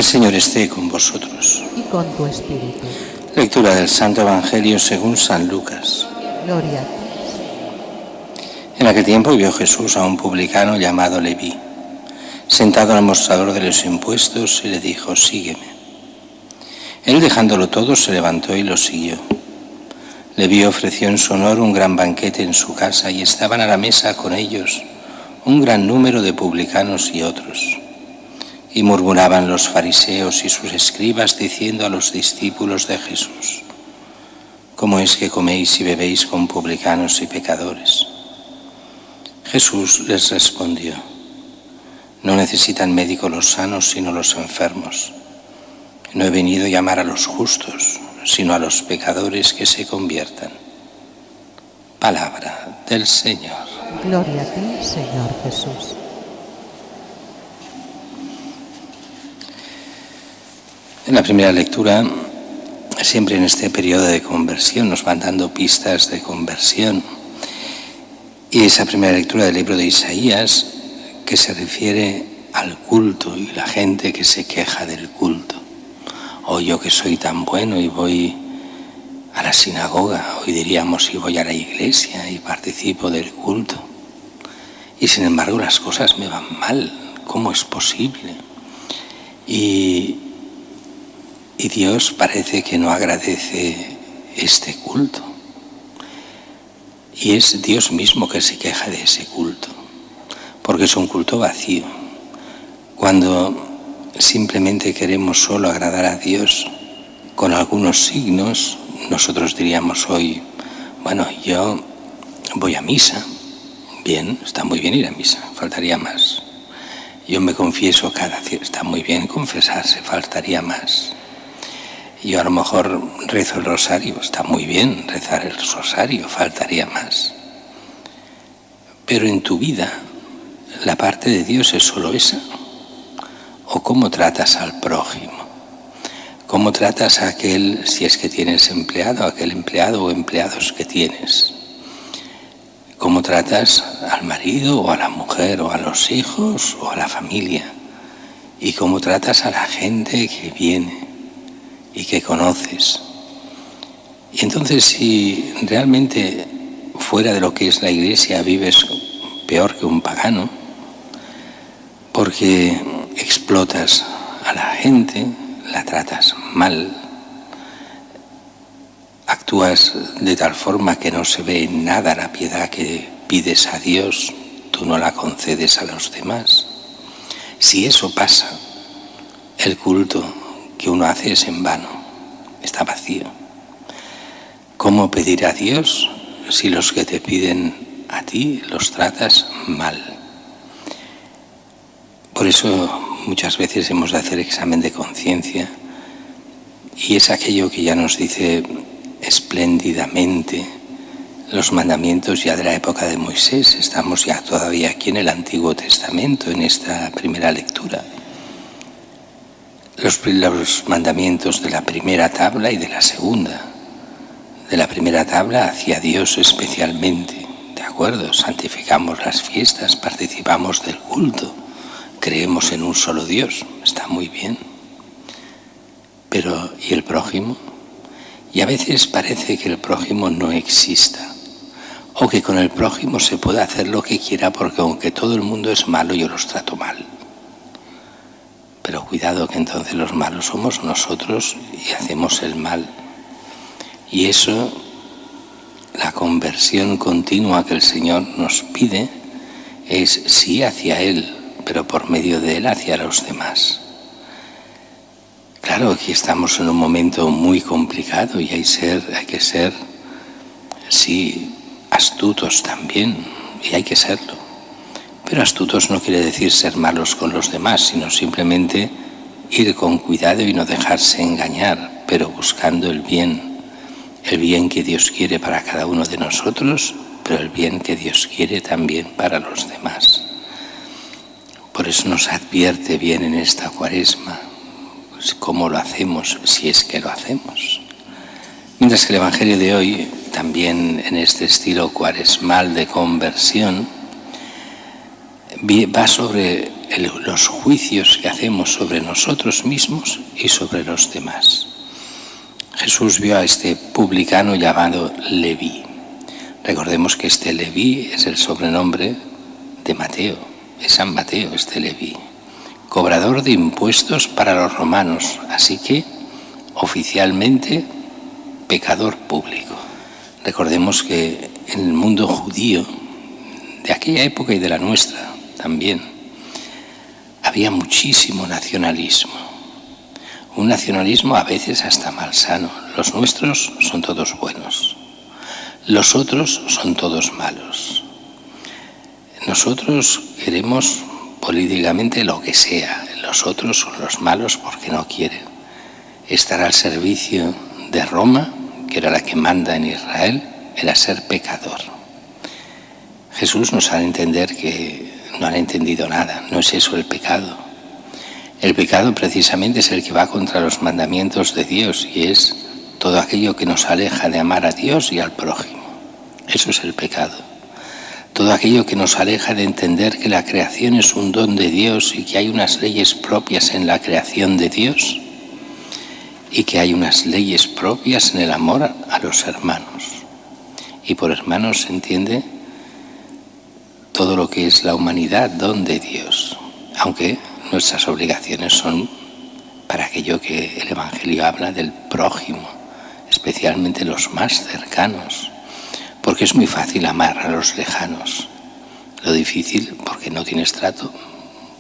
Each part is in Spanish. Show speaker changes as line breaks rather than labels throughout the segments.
El Señor esté con vosotros.
Y con tu espíritu.
Lectura del Santo Evangelio según San Lucas.
Gloria a ti.
En aquel tiempo vio Jesús a un publicano llamado Leví, sentado al mostrador de los impuestos, y le dijo: sígueme. Él, dejándolo todo, se levantó y lo siguió. Leví ofreció en su honor un gran banquete en su casa, y estaban a la mesa con ellos un gran número de publicanos y otros. Y murmuraban los fariseos y sus escribas, diciendo a los discípulos de Jesús: ¿cómo es que coméis y bebéis con publicanos y pecadores? Jesús les respondió: no necesitan médico los sanos, sino los enfermos. No he venido a llamar a los justos, sino a los pecadores que se conviertan. Palabra del Señor.
Gloria a ti, Señor Jesús.
En la primera lectura, siempre en este periodo de conversión, nos van dando pistas de conversión. Y esa primera lectura del libro de Isaías, que se refiere al culto y la gente que se queja del culto. O yo, que soy tan bueno y voy a la sinagoga, hoy diríamos, y voy a la iglesia y participo del culto. Y sin embargo las cosas me van mal. ¿Cómo es posible? Y Dios parece que no agradece este culto. Y es Dios mismo que se queja de ese culto, porque es un culto vacío. Cuando simplemente queremos solo agradar a Dios con algunos signos, nosotros diríamos hoy: bueno, yo voy a misa. Bien, está muy bien ir a misa, faltaría más. Yo me confieso cada día, está muy bien confesarse, faltaría más. Yo a lo mejor rezo el rosario, está muy bien rezar el rosario, faltaría más. Pero en tu vida, ¿la parte de Dios es solo esa? ¿O cómo tratas al prójimo? ¿Cómo tratas a aquel, si es que tienes empleado, a aquel empleado o empleados que tienes? ¿Cómo tratas al marido o a la mujer o a los hijos o a la familia? ¿Y cómo tratas a la gente que viene y que conoces? Y entonces, si realmente fuera de lo que es la iglesia vives peor que un pagano, porque explotas a la gente, la tratas mal, actúas de tal forma que no se ve en nada la piedad que pides a Dios, tú no la concedes a los demás. Si eso pasa, el culto que uno hace es en vano, está vacío. ¿Cómo pedir a Dios si los que te piden a ti los tratas mal? Por eso muchas veces hemos de hacer examen de conciencia, y es aquello que ya nos dice espléndidamente los mandamientos ya de la época de Moisés. Estamos ya todavía aquí en el Antiguo Testamento, en esta primera lectura. Los mandamientos de la primera tabla y de la segunda. De la primera tabla hacia Dios especialmente, ¿de acuerdo? Santificamos las fiestas, participamos del culto, creemos en un solo Dios, está muy bien. Pero, ¿y el prójimo? Y a veces parece que el prójimo no exista, o que con el prójimo se puede hacer lo que quiera, porque aunque todo el mundo es malo, yo los trato mal. Pero cuidado, que entonces los malos somos nosotros y hacemos el mal. Y eso, la conversión continua que el Señor nos pide, es sí hacia Él, pero por medio de Él hacia los demás. Claro, aquí estamos en un momento muy complicado y hay que ser, sí, astutos también, y hay que serlo. Pero astutos no quiere decir ser malos con los demás, sino simplemente ir con cuidado y no dejarse engañar, pero buscando el bien que Dios quiere para cada uno de nosotros, pero el bien que Dios quiere también para los demás. Por eso nos advierte bien en esta Cuaresma cómo lo hacemos, si es que lo hacemos. Mientras que el Evangelio de hoy, también en este estilo cuaresmal de conversión, va sobre los juicios que hacemos sobre nosotros mismos y sobre los demás. Jesús vio a este publicano llamado Leví. Recordemos que este Leví es el sobrenombre de Mateo, es San Mateo, este Leví, cobrador de impuestos para los romanos, así que oficialmente pecador público. Recordemos que en el mundo judío de aquella época y de la nuestra también había muchísimo nacionalismo, un nacionalismo a veces hasta malsano. Los nuestros son todos buenos, los otros son todos malos. Nosotros queremos políticamente lo que sea, los otros son los malos porque no quieren estar al servicio de Roma, que era la que manda en Israel, era ser pecador. Jesús nos ha de entender que no han entendido nada, no es eso el pecado. El pecado precisamente es el que va contra los mandamientos de Dios y es todo aquello que nos aleja de amar a Dios y al prójimo. Eso es el pecado. Todo aquello que nos aleja de entender que la creación es un don de Dios y que hay unas leyes propias en la creación de Dios y que hay unas leyes propias en el amor a los hermanos. Y por hermanos se entiende todo lo que es la humanidad, don de Dios, aunque nuestras obligaciones son para aquello que el Evangelio habla del prójimo, especialmente los más cercanos, porque es muy fácil amar a los lejanos. Lo difícil, porque no tienes trato,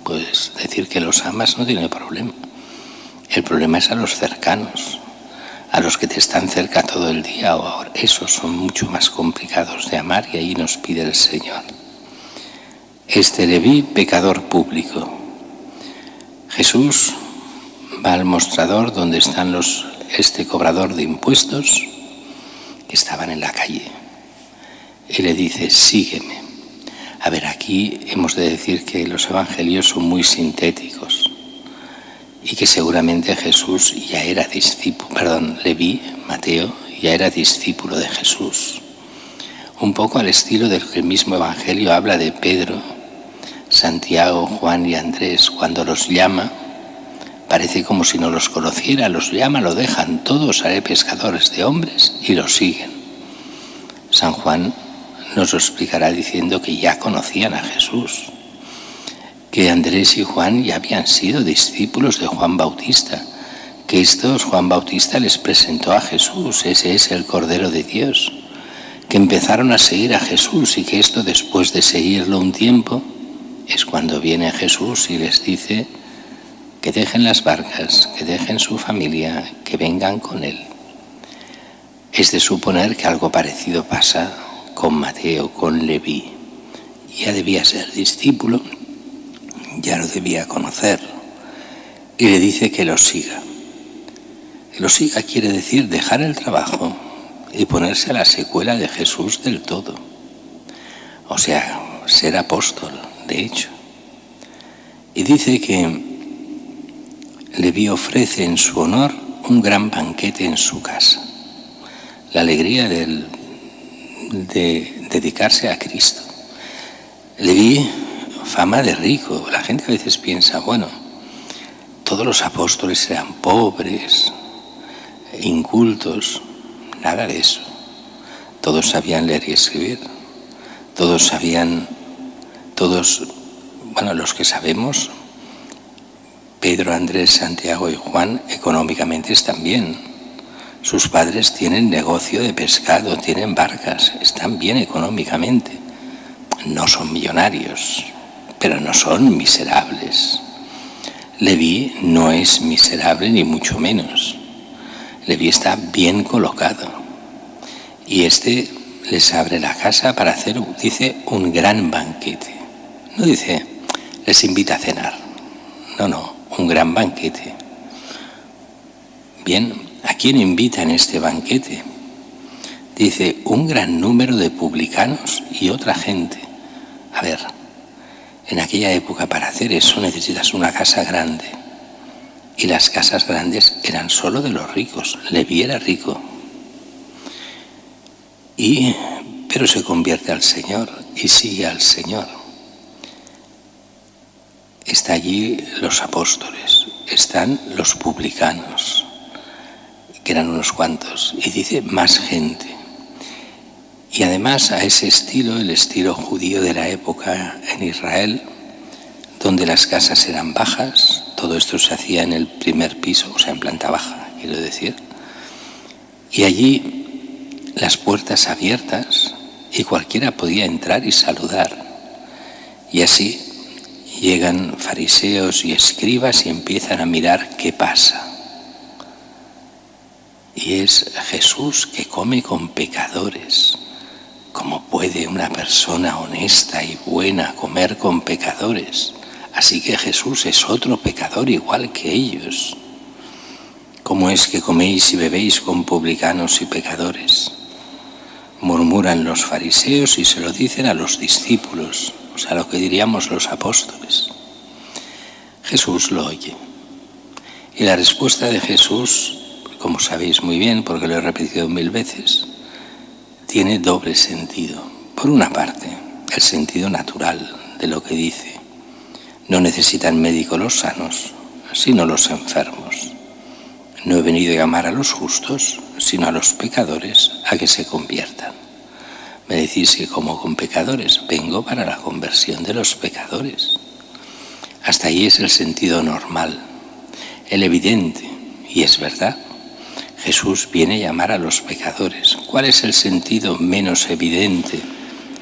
pues decir que los amas no tiene problema. El problema es a los cercanos, a los que te están cerca todo el día o ahora. Esos son mucho más complicados de amar y ahí nos pide el Señor. Este Leví, pecador público. Jesús va al mostrador donde están este cobrador de impuestos que estaban en la calle y le dice: sígueme. A ver, aquí hemos de decir que los evangelios son muy sintéticos y que seguramente Jesús ya era Leví, Mateo, ya era discípulo de Jesús. Un poco al estilo del que el mismo evangelio habla de Pedro, Santiago, Juan y Andrés. Cuando los llama, parece como si no los conociera, los llama, lo dejan todos, haré pescadores de hombres, y los siguen. San Juan nos lo explicará diciendo que ya conocían a Jesús, que Andrés y Juan ya habían sido discípulos de Juan Bautista, que Juan Bautista les presentó a Jesús, ese es el Cordero de Dios, que empezaron a seguir a Jesús y que esto, después de seguirlo un tiempo, es cuando viene Jesús y les dice que dejen las barcas, que dejen su familia, que vengan con él. Es de suponer que algo parecido pasa con Mateo, con Leví. Ya debía ser discípulo, ya lo debía conocer, y le dice que lo siga. Que lo siga quiere decir dejar el trabajo y ponerse a la secuela de Jesús del todo. O sea, ser apóstol, de hecho. Y dice que Leví ofrece en su honor un gran banquete en su casa. La alegría de dedicarse a Cristo. Leví, fama de rico. La gente a veces piensa, bueno, todos los apóstoles eran pobres, incultos. Nada de eso. Todos sabían leer y escribir. Los que sabemos, Pedro, Andrés, Santiago y Juan, económicamente están bien. Sus padres tienen negocio de pescado, tienen barcas, están bien económicamente. No son millonarios, pero no son miserables. Leví no es miserable ni mucho menos. Leví está bien colocado. Y les abre la casa para hacer, dice, un gran banquete. No dice, les invita a cenar. No, un gran banquete. Bien, ¿a quién invita en este banquete? Dice, un gran número de publicanos y otra gente. A ver, en aquella época para hacer eso necesitas una casa grande. Y las casas grandes eran solo de los ricos. Leví era rico. Pero se convierte al Señor y sigue al Señor. está allí los apóstoles, están los publicanos, que eran unos cuantos, y dice más gente. Y además a ese estilo, el estilo judío de la época en Israel, donde las casas eran bajas, todo esto se hacía en el primer piso, o sea, en planta baja, quiero decir, y allí las puertas abiertas y cualquiera podía entrar y saludar. Y así llegan fariseos y escribas y empiezan a mirar qué pasa. Y es Jesús que come con pecadores. ¿Cómo puede una persona honesta y buena comer con pecadores? Así que Jesús es otro pecador igual que ellos. ¿Cómo es que coméis y bebéis con publicanos y pecadores? Murmuran los fariseos y se lo dicen a los discípulos, o sea, lo que diríamos los apóstoles. Jesús lo oye. Y la respuesta de Jesús, como sabéis muy bien, porque lo he repetido 1000 veces, tiene doble sentido. Por una parte, el sentido natural de lo que dice. No necesitan médico los sanos, sino los enfermos. No he venido a llamar a los justos, sino a los pecadores a que se conviertan. Me decís que como con pecadores, vengo para la conversión de los pecadores. Hasta ahí es el sentido normal, el evidente, y es verdad. Jesús viene a llamar a los pecadores. ¿Cuál es el sentido menos evidente,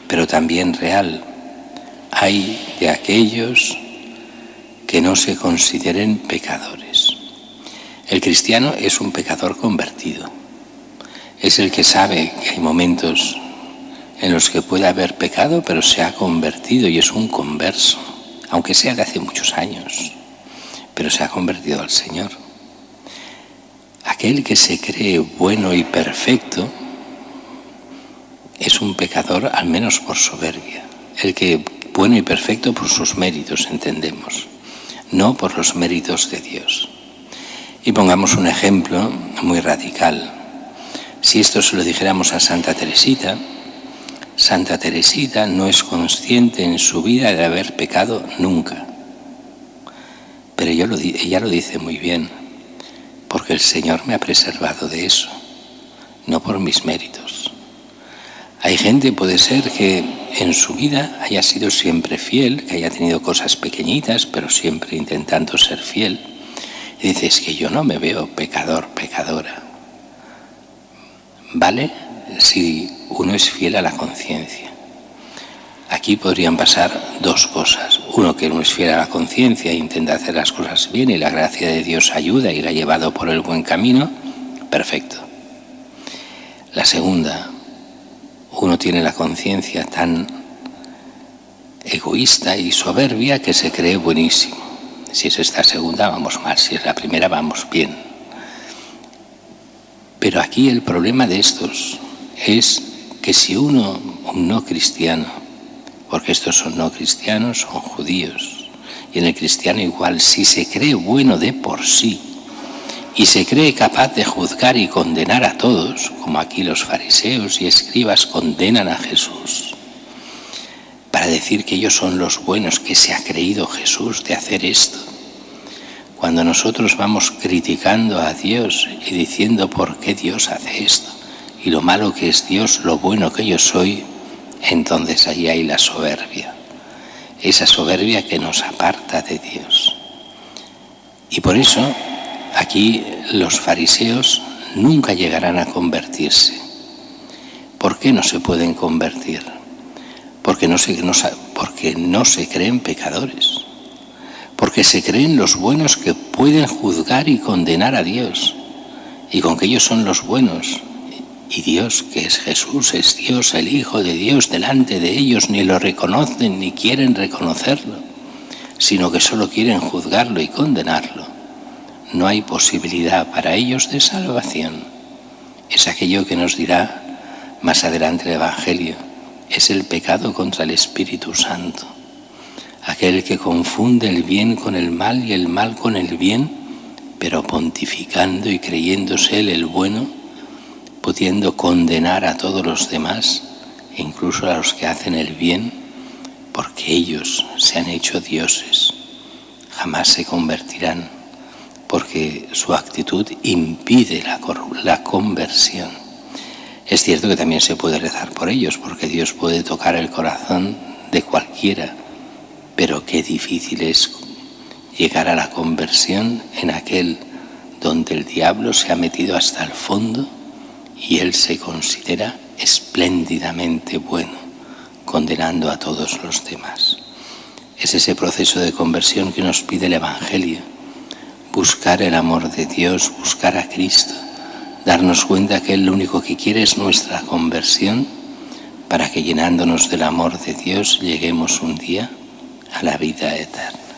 pero también real? Hay de aquellos que no se consideren pecadores. El cristiano es un pecador convertido. Es el que sabe que hay momentos en los que puede haber pecado, pero se ha convertido y es un converso, aunque sea de hace muchos años, pero se ha convertido al Señor. Aquel que se cree bueno y perfecto es un pecador, al menos por soberbia. El que bueno y perfecto por sus méritos, entendemos, no por los méritos de Dios. Y pongamos un ejemplo muy radical. Si esto se lo dijéramos a Santa Teresita no es consciente en su vida de haber pecado nunca. Pero ella lo dice muy bien, porque el Señor me ha preservado de eso, no por mis méritos. Hay gente, puede ser, que en su vida haya sido siempre fiel, que haya tenido cosas pequeñitas, pero siempre intentando ser fiel. Y dice, es que yo no me veo pecador, pecadora. ¿Vale? Si uno es fiel a la conciencia. Aquí podrían pasar dos cosas. Uno, que uno es fiel a la conciencia e intenta hacer las cosas bien y la gracia de Dios ayuda y la ha llevado por el buen camino. Perfecto. La segunda, uno tiene la conciencia tan egoísta y soberbia que se cree buenísimo. Si es esta segunda, vamos mal. Si es la primera, vamos bien. Pero aquí el problema de estos es que si uno, un no cristiano, porque estos son no cristianos, son judíos, y en el cristiano igual, si se cree bueno de por sí y se cree capaz de juzgar y condenar a todos, como aquí los fariseos y escribas condenan a Jesús, para decir que ellos son los buenos, que se ha creído Jesús de hacer esto. Cuando nosotros vamos criticando a Dios y diciendo por qué Dios hace esto, y lo malo que es Dios, lo bueno que yo soy, entonces ahí hay la soberbia, esa soberbia que nos aparta de Dios. Y por eso aquí los fariseos nunca llegarán a convertirse. ¿Por qué no se pueden convertir? Porque no se creen pecadores, porque se creen los buenos que pueden juzgar y condenar a Dios, y con que ellos son los buenos. Y Dios, que es Jesús, es Dios, el Hijo de Dios, delante de ellos ni lo reconocen ni quieren reconocerlo, sino que solo quieren juzgarlo y condenarlo. No hay posibilidad para ellos de salvación. Es aquello que nos dirá más adelante el Evangelio. Es el pecado contra el Espíritu Santo. Aquel que confunde el bien con el mal y el mal con el bien, pero pontificando y creyéndose él el bueno, pudiendo condenar a todos los demás, incluso a los que hacen el bien, porque ellos se han hecho dioses. jamás se convertirán, porque su actitud impide la conversión. Es cierto que también se puede rezar por ellos, porque Dios puede tocar el corazón de cualquiera, pero qué difícil es llegar a la conversión en aquel donde el diablo se ha metido hasta el fondo y él se considera espléndidamente bueno, condenando a todos los demás. Es ese proceso de conversión que nos pide el Evangelio, buscar el amor de Dios, buscar a Cristo, darnos cuenta que Él lo único que quiere es nuestra conversión, para que llenándonos del amor de Dios lleguemos un día a la vida eterna.